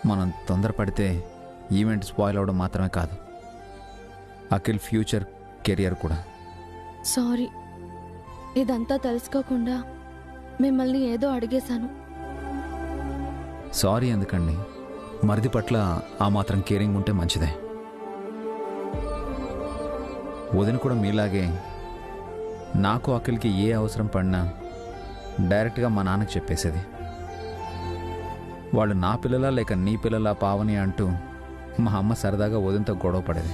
మనం తొందరపడితే event spoil అవడం మాత్రమే కాదు, అఖిల్ ఫ్యూచర్ కెరియర్ కూడా. సారీ, ఇదంతా తెలుసుకోకుండా మిమ్మల్ని ఏదో అడిగేశాను. సారీ ఎందుకండి, మరిది పట్ల ఆ మాత్రం కేరింగ్ ఉంటే మంచిదే. వదిన కూడా మీలాగే నాకు అఖిల్కి ఏ అవసరం పడినా డైరెక్ట్గా మా నాన్నకి చెప్పేసేది. వాళ్ళు నా పిల్లలా లేక నీ పిల్లలా పావని అంటూ మా అమ్మ సరదాగా వదినతో గొడవ పడేది.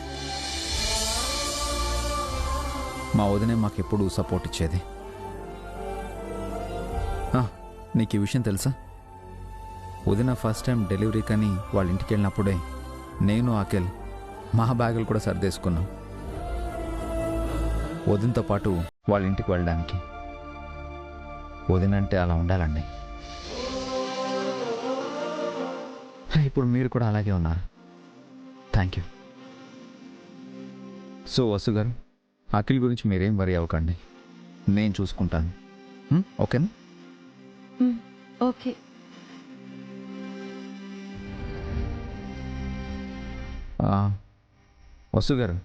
మా వదినే మాకెప్పుడు సపోర్ట్ ఇచ్చేది. నీకు ఈ విషయం తెలుసా? వదిన ఫస్ట్ టైం డెలివరీ కానీ వాళ్ళ ఇంటికి వెళ్ళినప్పుడే నేను అఖిల్ మా బ్యాగులు కూడా సర్దేసుకున్నాం వదినతో పాటు వాళ్ళ ఇంటికి వెళ్ళడానికి. వదిన అంటే అలా ఉండాలండి. ఇప్పుడు మీరు కూడా అలాగే ఉన్నారు. Thank you. సో వసు గారు, అఖిల్ గురించి మీరేం వరీ అవ్వకండి, నేను చూసుకుంటాను. ఓకేనా? ఓకే. వసు గారు,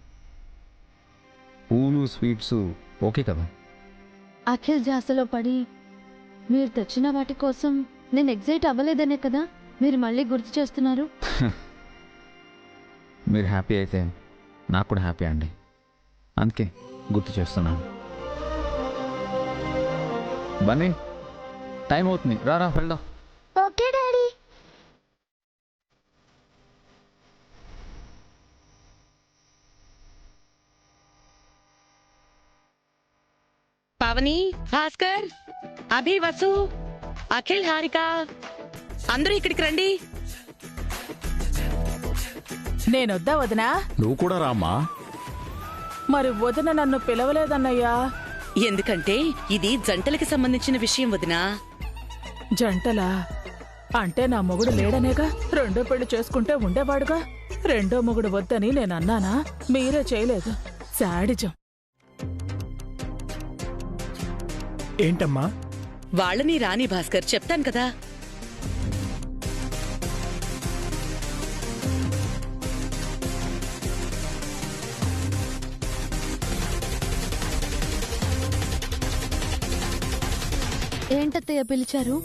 పూలు స్వీట్స్ ఓకే కదా? అఖిల్ జాసలో పడి మీరు తెచ్చిన వాటి కోసం నేను ఎగ్జైట్ అవ్వలేదనే కదా మీరు మళ్ళీ గుర్తు చేస్తున్నారు. మీరు హ్యాపీ అయితే నాకు కూడా హ్యాపీ అండి, అందుకే గుర్తు చేస్తున్నాను. బన్నీ, టైం అవుతుంది, రా వెళ్దాం. Okay daddy. పావని, భాస్కర్, అభి, వసు, అఖిల్, హారిక అందరూ ఇక్కడికి రండి. నేనొద్దా వదినా? నువ్వు కూడా రామ్మా. మరి వదిన నన్ను పిలవలేదన్నయ్యా. ఎందుకంటే ఇది జంటలకి సంబంధించిన విషయం వదినా. జంటలా అంటే నా మొగుడు లేడనేగా? రెండో పెళ్లి చేసుకుంటే ఉండేవాడుగా. రెండో మొగుడు వద్దని నేనన్నానా? మీరే చేయలేదు. శాడిజం. ఏంటమ్మా? వాళ్ళని రాని భాస్కర్, చెప్తాను కదా. ఏంటత్తయ్య పిలిచారు?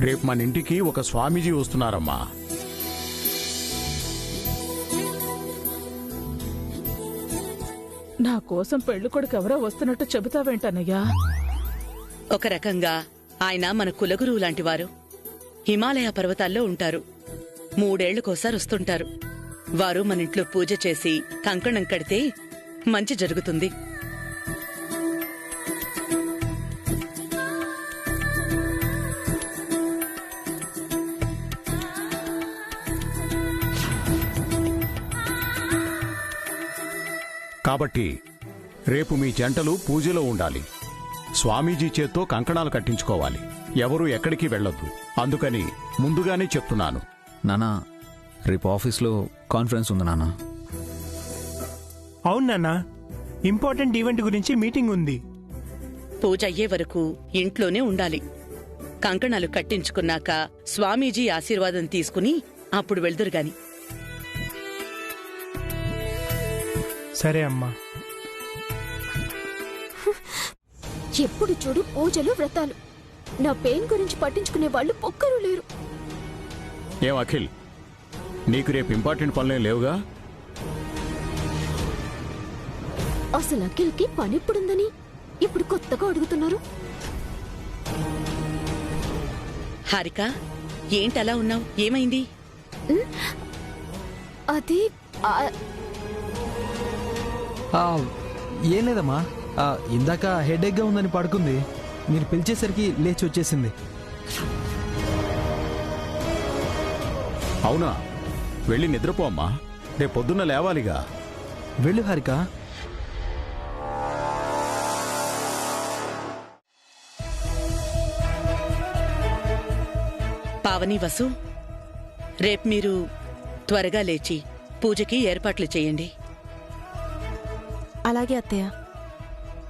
రేపు మన ఇంటికి ఒక స్వామీజీ వస్తున్నారమ్మా. నా కోసం పెళ్లి కొడుకు ఎవరో వస్తున్నట్టు చెబుతావేంటన్నయ్యా? ఒక రకంగా ఆయన మన కులగురువు లాంటివారు. హిమాలయ పర్వతాల్లో ఉంటారు. 3 ఏళ్లకోసారి వస్తుంటారు. వారు మన ఇంట్లో పూజ చేసి కంకణం కడితే మంచి జరుగుతుంది. కాబట్టి రేపు మీ జంటలు పూజలో ఉండాలి. స్వామీజీ చేత్తో కంకణాలు కట్టించుకోవాలి. ఎవరూ ఎక్కడికి వెళ్ళొద్దు. అందుకని ముందుగానే చెప్తున్నాను. నానా, రేపు ఆఫీస్లో కాన్ఫరెన్స్ ఉంది నాన్న. అవును నాన్న, ఇంపార్టెంట్ ఈవెంట్ గురించి మీటింగ్ ఉంది. పూజ అయ్యే వరకు ఇంట్లోనే ఉండాలి. కంకణాలు కట్టించుకున్నాక స్వామీజీ ఆశీర్వాదం తీసుకుని అప్పుడు వెళ్దురుగాని. సరే అమ్మా. ఎప్పుడు చూడు పూజలు వ్రతాలు. నా పెయిన్ గురించి పట్టించుకునే వాళ్ళు ఒక్కరూ లేరు. ఏం అఖిల్, నీకు రేపు ఇంపార్టెంట్ పనులేం లేవుగా? అసలు అఖిల్కి పని ఎప్పుడుందని ఇప్పుడు కొత్తగా అడుగుతున్నారు. హారిక, ఏంటలా ఉన్నావు? ఏమైంది? అది ఏం లేదమ్మా, ఇందాక హెడేక్గా ఉందని పడుకుంది. మీరు పిలిచేసరికి లేచి వచ్చేసింది. అవునా? వెళ్ళి నిద్రపో అమ్మా, రేపు పొద్దున్న లేవాలిగా. వెళ్ళు హారిక. పావని, వసు, రేపు మీరు త్వరగా లేచి పూజకి ఏర్పాట్లు చేయండి. అలాగే అత్తయ్య.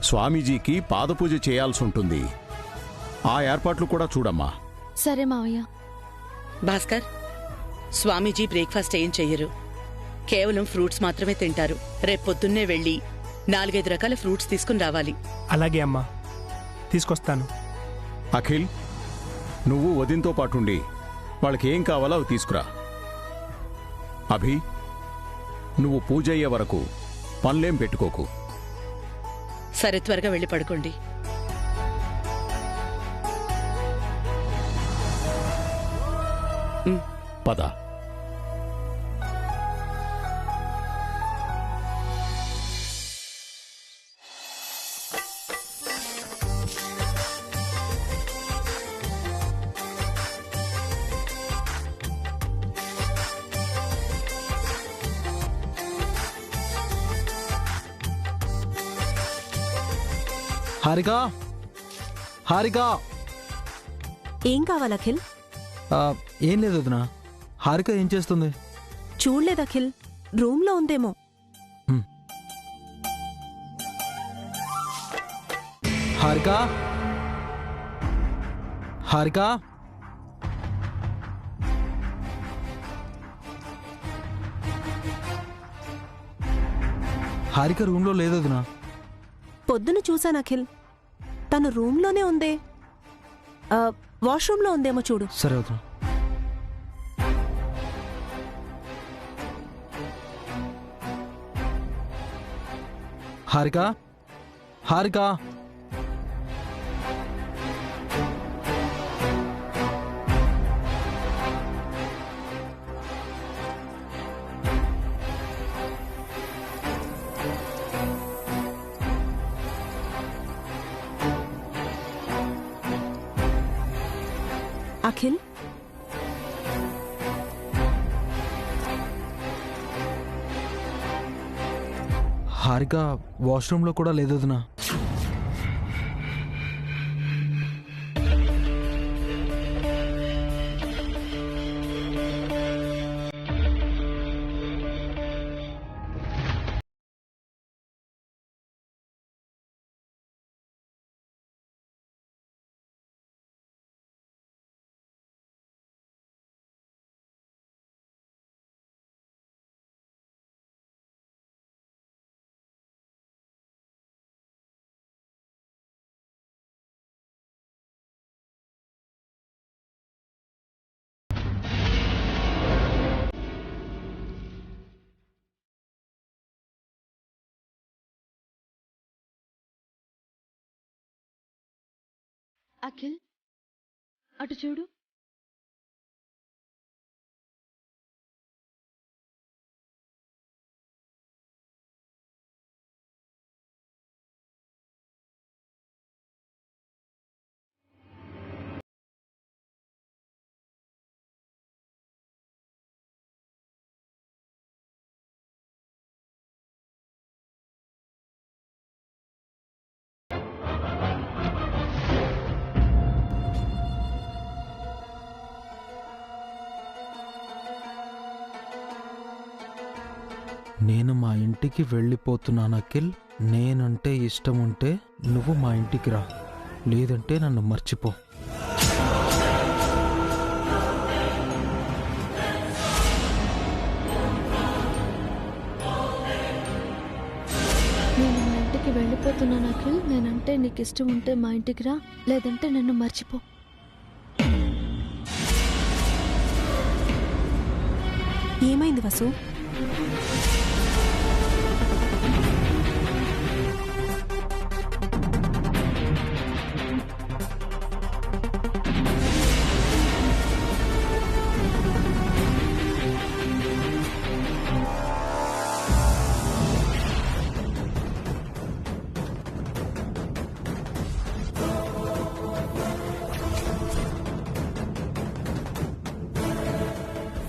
స్వామీజీకి పాదపూజ చేయాల్సి ఉంటుంది. ఆ ఏర్పాట్లు కూడా చూడమ్మా. సరే మావయ్య. భాస్కర్, స్వామీజీ బ్రేక్ఫాస్ట్ ఏం చెయ్యరు, కేవలం ఫ్రూట్స్ మాత్రమే తింటారు. రేపొద్దున్నే వెళ్ళి 4-5 రకాల ఫ్రూట్స్ తీసుకుని రావాలి. అలాగే అమ్మా, తీసుకొస్తాను. అఖిల్, నువ్వు వదినతో పాటుండి వాళ్ళకి ఏం కావాలో అవి తీసుకురా. అభి, నువ్వు పూజ అయ్యే వరకు పనులేం పెట్టుకోకు. సరే, త్వరగా వెళ్ళి పడుకోండి. పద. హారిక, హారిక. ఏం కావాలి అఖిల్? ఏం లేదు వదినా. హారిక ఏం చేస్తుంది? చూడలేదు అఖిల్, రూమ్లో ఉందేమో. హారిక, హారిక. హారిక రూమ్లో లేదు వదినా. పొద్దున చూశాను అఖిల్, తను రూమ్లోనే ఉందే. వాష్రూమ్లో ఉందేమో చూడు. సరే వదినా. హారిక, హారిక. అఖిల్, హారిక వాష్రూమ్లో కూడా లేదు వదినా. అఖిల్, అటు చూడు. నేను మా ఇంటికి వెళ్ళిపోతున్నాను అఖిల్. నేనంటే ఇష్టం ఉంటే నువ్వు మా ఇంటికి రా, లేదంటే నన్ను మర్చిపో. నేను మా ఇంటికి వెళ్ళిపోతున్నాను అఖిల్. నేనంటే నీకు ఇష్టం ఉంటే మా ఇంటికి రా, లేదంటే నన్ను మర్చిపో. ఏమైంది వసు?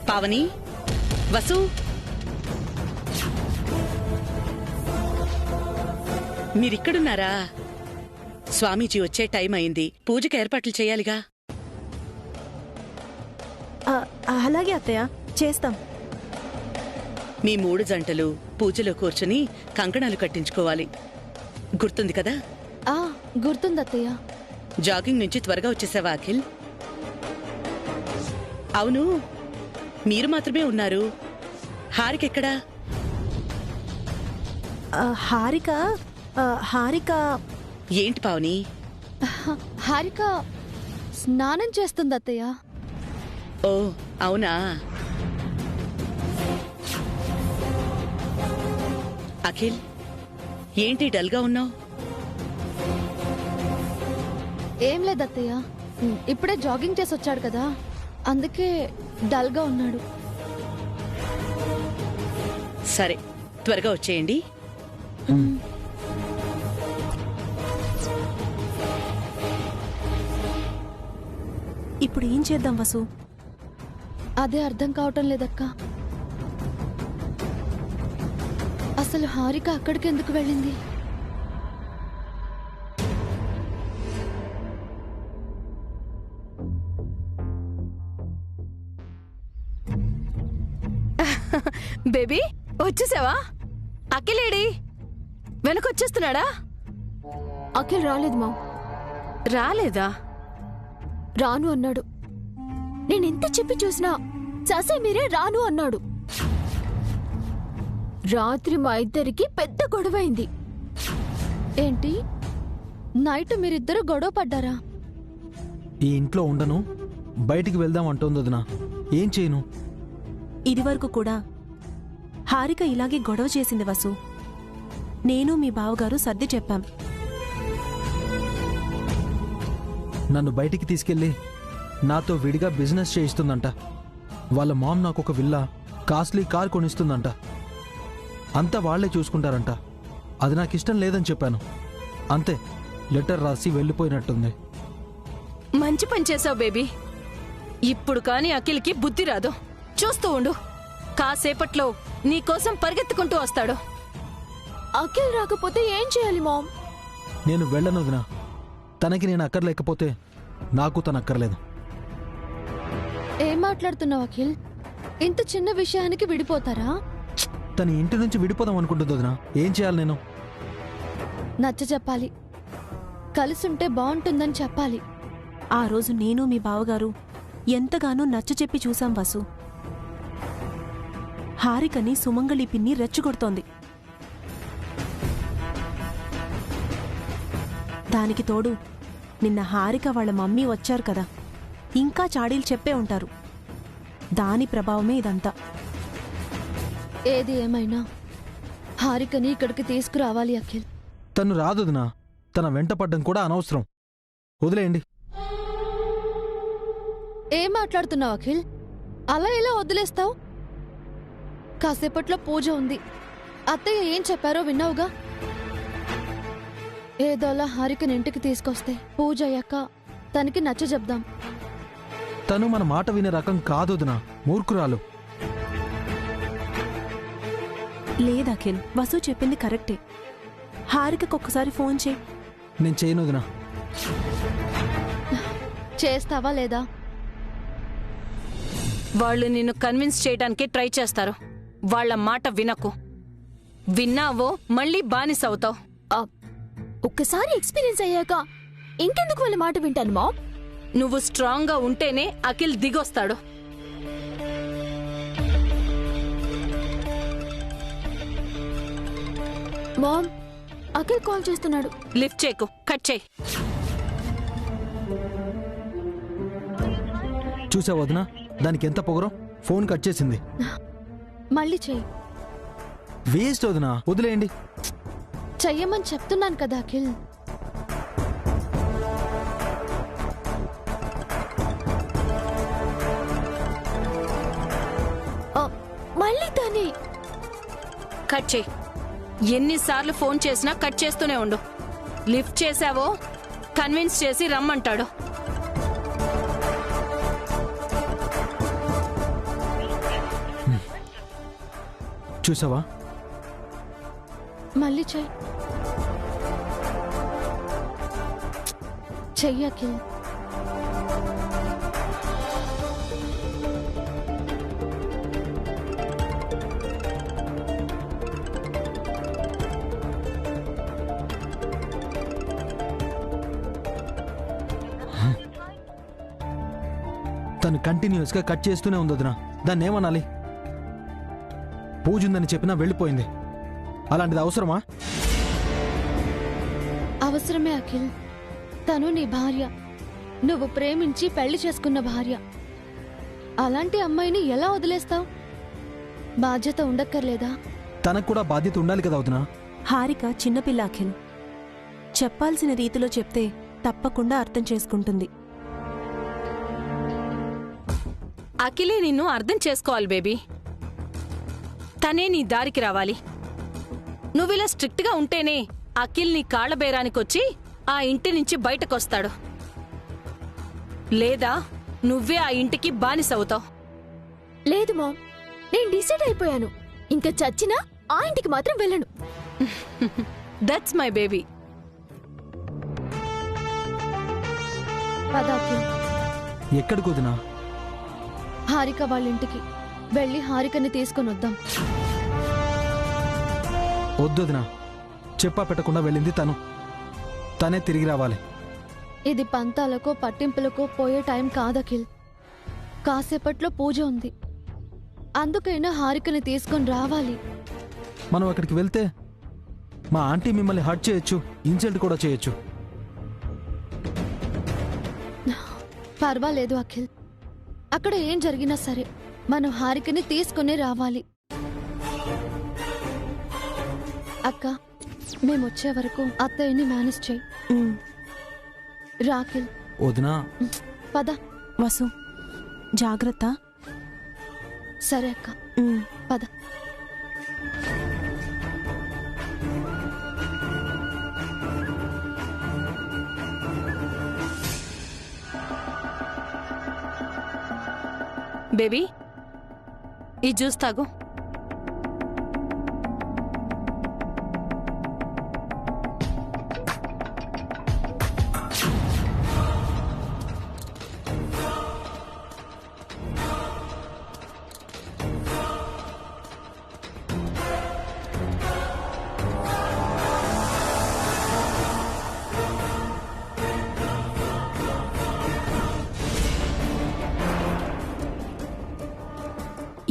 పావని, వసు, మీరిక్కడున్నారా? స్వామీజీ వచ్చే టైం అయింది, పూజకి ఏర్పాట్లు చేయాలిగా. అలాగే అత్తయ్య, చేస్తాం. మీ 3 జంటలు పూజలో కూర్చుని కంకణాలు కట్టించుకోవాలి. గుర్తుంది కదా? గుర్తుంది అత్తయ్య. జాగింగ్ నుంచి త్వరగా వచ్చేసావా అఖిల్? అవును, మీరు మాత్రమే ఉన్నారు. హారికెక్కడా? హారిక హారిక ఏంటి పావని? హారిక స్నానం చేస్తుంది అత్తయ్య. ఓ అవునా? అఖిల్, ఏంటి డల్గా ఉన్నావు? ఏం లేదు అత్తయ్య, ఇప్పుడే జాగింగ్ చేసి వచ్చాడు కదా, అందుకే డల్గా ఉన్నాడు. సరే, త్వరగా వచ్చేయండి. ఇప్పుడు ఏం చేద్దాం వసు? అదే అర్థం కావటం లేదక్క. అసలు హారిక అక్కడికి ఎందుకు వెళ్ళింది? బేబీ వచ్చేసావా? అఖిలేడి వెనకొచ్చేస్తున్నాడా? అఖిల్ రాలేదు మా. రాలేదా? రాను అన్నాడు. నేనెంత చెప్పి చూసినా ససే మీరే రాను అన్నాడు. రాత్రి మా ఇద్దరికి పెద్ద గొడవైంది. ఏంటి, నైట్ మీరిద్దరు గొడవ పడ్డారా? ఈ ఇంట్లో ఉండను, బయటికి వెళ్దాం అంటోంది వదినా. ఏం చేయను? ఇదివరకు కూడా హారిక ఇలాగే గొడవ చేసింది వసు. నేను మీ బావగారు సర్ది చెప్పాం. నన్ను బయటికి తీసుకెళ్ళి నాతో విడిగా బిజినెస్ చేయిస్తుందంట. వాళ్ళ మామ్ నాకు ఒక విల్లా, కాస్ట్లీ కార్ కొనిస్తుందంట. అంతా వాళ్లే చూసుకుంటారంట. అది నాకు ఇష్టం లేదని చెప్పాను. అంతే, లెటర్ రాసి వెళ్ళిపోయినట్టుంది. మంచి పని చేసావు బేబీ. ఇప్పుడు కాని అఖిల్కి బుద్ధి రాదు. చూస్తూ ఉండు, కాసేపట్లో నీకోసం పరిగెత్తుకుంటూ వస్తాడు. అఖిల్ రాకపోతే ఏం చేయాలి మామ్? నేను వెళ్ళను వదినా. తనకి నేను అక్కర్లేకపోతే నాకు తను అక్కర్లేదు. ఏం మాట్లాడుతున్నావు అఖిల్? ఇంత చిన్న విషయానికి విడిపోతారా? తన ఇంటి నుంచి విడిపోదాం అనుకుంటుంది వదినా. ఏం చేయాలి నేను? నచ్చ చెప్పాలి, కలిసుంటే బాగుంటుందని చెప్పాలి. ఆ రోజు నేను మీ బావగారు ఎంతగానో నచ్చచెప్పి చూశాం వసు. హారికని సుమంగళి పిన్ని రెచ్చగొడుతోంది. దానికి తోడు నిన్న హారిక వాళ్ళ మమ్మీ వచ్చారు కదా, ఇంకా చాడీలు చెప్పే ఉంటారు. దాని ప్రభావమే ఇదంతా. ఏది ఏమైనా హారికని ఇక్కడికి తీసుకురావాలి అఖిల్. తను రాదు వదినా. తన వెంట పడ్డం కూడా అనవసరం. వదిలేయండి. ఏం మాట్లాడుతున్నావు అఖిల్? అలా ఎలా వదిలేస్తావు? కాసేపట్లో పూజ ఉంది. అత్తయ్య ఏం చెప్పారో విన్నావుగా. ఏదోలా హారికని ఇంటికి తీసుకొస్తే పూజ అయ్యాక తనకి నచ్చ చెప్దాం. తను మన మాట వినే రకం కాదు వదినా. మూర్ఖురాలు. లేదఖిల్, వసు చెప్పింది కరెక్టే. హారికకొక్కసారి ఫోన్ చేయి. నేను చేయను వదినా. చేస్తావా లేదా? వాళ్ళు నిన్ను కన్విన్స్ చేయడానికి ట్రై చేస్తారు. వాళ్ళ మాట వినకు. విన్నావో మళ్ళీ బానిసవుతావు. ఒక్కసారి ఎక్స్పీరియన్స్ అయ్యాక ఇంకెందుకు వాళ్ళ మాట వింటాను మామ్? నువ్వు స్ట్రాంగ్ గా ఉంటేనే అఖిల్ దిగొస్తాడు. మామ్, అఖిల్ కాల్ చేస్తున్నాడు. లిఫ్ట్ చేయకు, కట్ చేయి. చూసా వదినా, దానికి ఎంత పొగరం. ఫోన్ కట్ చేసింది. మళ్ళీ చెయ్యి. వేస్ట్ వదినా, వదిలేయండి. చెయ్యమని చెప్తున్నాను కదా అఖిల్. మళ్ళీ దాన్ని కట్ చేయి. ఎన్నిసార్లు ఫోన్ చేసినా కట్ చేస్తూనే ఉండు. లిఫ్ట్ చేసావో కన్విన్స్ చేసి రమ్మంటాడు. చూసావా? మళ్ళీ చెయ్యి అఖిల్. తను కంటిన్యూస్ గా కట్ చేస్తూనే ఉంది వదినా. దాన్ని ఏమనాలి? పూజ ఉందని చెప్పినా వెళ్ళిపోయింది. అలాంటిది అవసరమా? అవసరమే అఖిల్. తను నీ భార్య, నువ్వు ప్రేమించి పెళ్లి చేసుకున్న భార్య. అలాంటి అమ్మాయిని ఎలా వదిలేస్తావు? బాధ్యత ఉండక్కర్లేదా? తనకు కూడా బాధ్యత ఉండాలి కదా వదినా. హారిక చిన్నపిల్ల అఖిల్. చెప్పాల్సిన రీతిలో చెప్తే తప్పకుండా అర్థం చేసుకుంటుంది. అఖిలే నిన్ను అర్థం చేసుకోవాలి బేబీ. తనే నీ దారికి రావాలి. నువ్విలా స్ట్రిక్ట్గా ఉంటేనే అఖిల్ నీ కాళ్లబేరానికొచ్చి ఆ ఇంటి నుంచి బయటకొస్తాడు. లేదా నువ్వే ఆ ఇంటికి బానిసవుతావు. లేదు మామ్, నేను డిసైడ్ అయిపోయాను. ఇంకా చచ్చినా ఆ ఇంటికి మాత్రం వెళ్ళను. That's my baby. పద అఖిల్, ఎక్కడికి వదినా? హారిక వాళ్ళ ఇంటికి వెళ్ళి హారికని తీసుకొని వద్దాం. వద్దు వదినా, చెప్పా పెట్టకుండా వెళ్ళింది తను. తనే తిరిగి రావాలి. ఇది పంతాలకో పట్టింపులకో పోయే టైం కాదఖిల్. కాసేపట్లో పూజ ఉంది. అందుకైనా హారికని తీసుకొని రావాలి. మనం అక్కడికి వెళ్తే మా ఆంటీ మిమ్మల్ని హర్ట్ చేయొచ్చు, ఇన్సల్ట్ కూడా చేయొచ్చు. పర్వాలేదు అఖిల్, అక్కడ ఏం జరిగినా సరే మనం హారికని తీసుకుని రావాలి. అక్క, మేమొచ్చే వరకు అత్తయ్యని మేనేజ్ చేయి. రాఖిల్. వదినా. పద. వసు, జాగ్రత్త. సరే అక్క, పద. బేబీ, ఈ జ్యూస్ తాగు.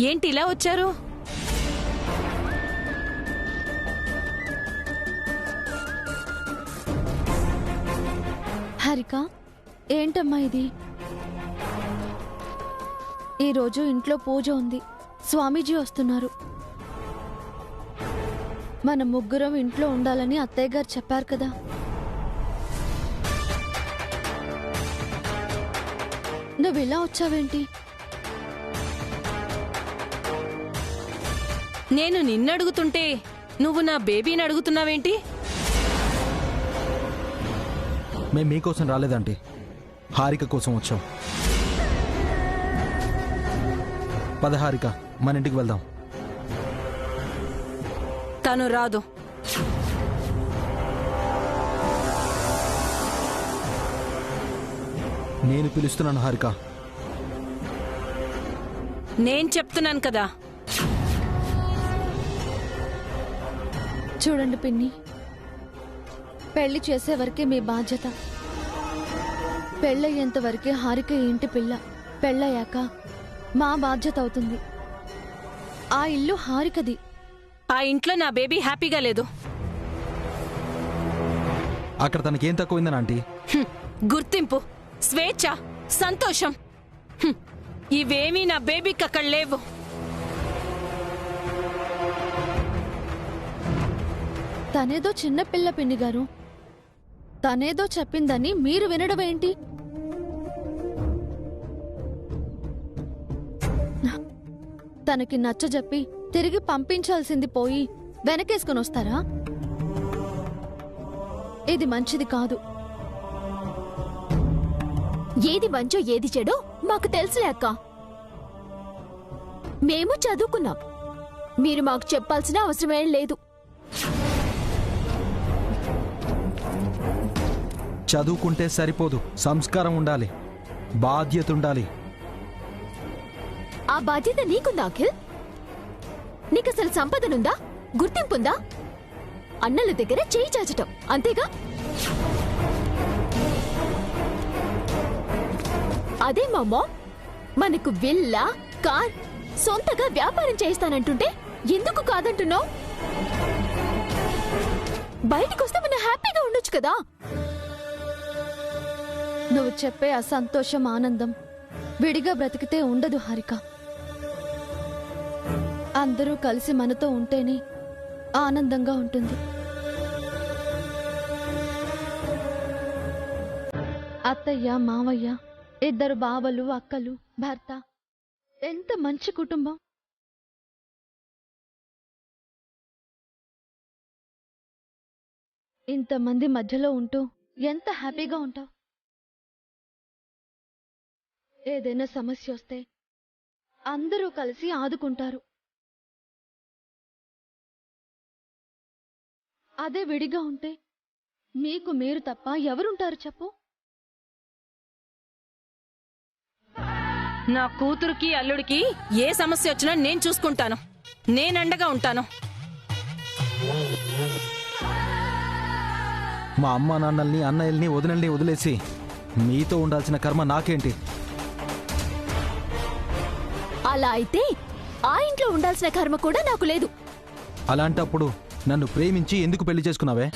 ఏంటి ఇలా వచ్చారు? హారిక, ఏంటమ్మా ఇది? ఈరోజు ఇంట్లో పూజ ఉంది. స్వామీజీ వస్తున్నారు. మన ముగ్గురం ఇంట్లో ఉండాలని అత్తయ్య గారు చెప్పారు కదా. నువ్వు ఇలా వచ్చావేంటి? నేను నిన్నడుగుతుంటే నువ్వు నా బేబీని అడుగుతున్నావేంటి? మేము మీకోసం రాలేదంటే హారిక కోసం వచ్చాం. పద హారిక, మన ఇంటికి వెళ్దాం. తను రాదు. నేను పిలుస్తున్నాను హారిక. నేను చెప్తున్నాను కదా. చూడండి పిన్ని, పెళ్లి చేసే వరకే మీ బాధ్యత. పెళ్ళయ్యేంత వరకే హారిక ఇంటి పిల్ల. పెళ్ళయ్యాక మా బాధ్యత అవుతుంది. ఆ ఇల్లు హారికది. ఆ ఇంట్లో నా బేబీ హ్యాపీగా లేదు. అక్కడ తనకేం తక్కువైందని ఆంటీ? గుర్తింపు, స్వేచ్ఛ, సంతోషం ఇవేమీ నా బేబీకి అక్కడ లేవు. తనేదో చిన్న పిల్ల పిన్ని గారు. తనేదో చెప్పిందని మీరు వినడం ఏంటి? తనకి నచ్చజెప్పి తిరిగి పంపించాల్సింది పోయి వెనకేసుకుని వస్తారా? ఇది మంచిది కాదు. ఏది మంచో ఏది చెడో మాకు తెలుసులే అక్క. మేము చదువుకున్నాం. మీరు మాకు చెప్పాల్సిన అవసరమేం లేదు. చదువుకుంటే సరిపోదు, సంస్కారం ఉండాలి, బాధ్యత ఉండాలి. ఆ బాధ్యత నీకుందా అఖిల్? నీకసలు సంపదనుందా? గుర్తింపుందా? అన్నల దగ్గర చేయి చాచటం అంతేగా? అదే మామా, మనకు విల్లా, కార్, సొంతగా వ్యాపారం చేయిస్తానంటుంటే ఎందుకు కాదంటున్నావు? బయటికొస్తే మన హ్యాపీగా ఉండొచ్చు కదా. నువ్వు చెప్పే అసంతోషం ఆనందం విడిగా బ్రతికితే ఉండదు హారిక. అందరూ కలిసి మనతో ఉంటేనే ఆనందంగా ఉంటుంది. అత్తయ్య, మావయ్య, 2 బావలు, అక్కలు, భర్త, ఎంత మంచి కుటుంబం. ఇంతమంది మధ్యలో ఉంటూ ఎంత హ్యాపీగా ఉంటావు. ఏదైనా సమస్య వస్తే అందరూ కలిసి ఆదుకుంటారు. అదే విడిగా ఉంటే మీకు మీరు తప్ప ఎవరుంటారు చెప్పు? నా కూతురుకి అల్లుడికి ఏ సమస్య వచ్చినా నేను చూసుకుంటాను. నేనండగా ఉంటాను. మా అమ్మ నాన్నల్ని, అన్నయ్యల్ని, వదినల్ని వదిలేసి మీతో ఉండాల్సిన కర్మ నాకేంటి? అలా అయితే ఆ ఇంట్లో ఉండాల్సిన కర్మ కూడా నాకు లేదు. అలాంటప్పుడు నన్ను ప్రేమించి ఎందుకు పెళ్లి చేసుకున్నావే?